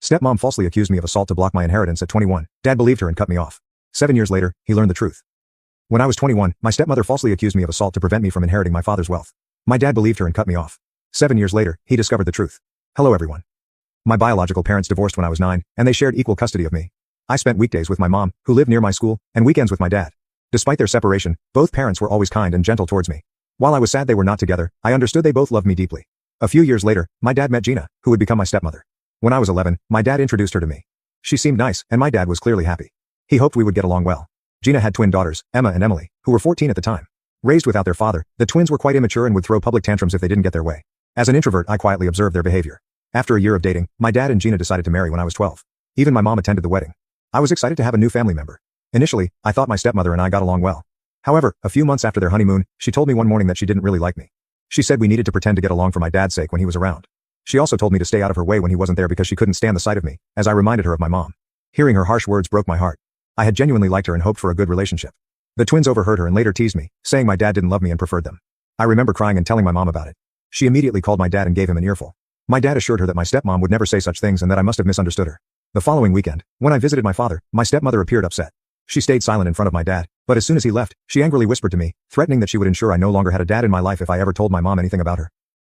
Stepmom falsely accused me of assault to block my inheritance at 21. Dad believed her and cut me off. 7 years later, he learned the truth. When I was 21, my stepmother falsely accused me of assault to prevent me from inheriting my father's wealth. My dad believed her and cut me off. 7 years later, he discovered the truth. Hello everyone. My biological parents divorced when I was 9, and they shared equal custody of me. I spent weekdays with my mom, who lived near my school, and weekends with my dad. Despite their separation, both parents were always kind and gentle towards me. While I was sad they were not together, I understood they both loved me deeply. A few years later, my dad met Gina, who would become my stepmother. When I was 11, my dad introduced her to me. She seemed nice, and my dad was clearly happy. He hoped we would get along well. Gina had twin daughters, Emma and Emily, who were 14 at the time. Raised without their father, the twins were quite immature and would throw public tantrums if they didn't get their way. As an introvert, I quietly observed their behavior. After a year of dating, my dad and Gina decided to marry when I was 12. Even my mom attended the wedding. I was excited to have a new family member. Initially, I thought my stepmother and I got along well. However, a few months after their honeymoon, she told me one morning that she didn't really like me. She said we needed to pretend to get along for my dad's sake when he was around. She also told me to stay out of her way when he wasn't there because she couldn't stand the sight of me, as I reminded her of my mom. Hearing her harsh words broke my heart. I had genuinely liked her and hoped for a good relationship. The twins overheard her and later teased me, saying my dad didn't love me and preferred them. I remember crying and telling my mom about it. She immediately called my dad and gave him an earful. My dad assured her that my stepmom would never say such things and that I must have misunderstood her. The following weekend, when I visited my father, my stepmother appeared upset. She stayed silent in front of my dad, but as soon as he left, she angrily whispered to me, threatening that she would ensure I no longer had a dad in my life if I ever told my mom anything about her.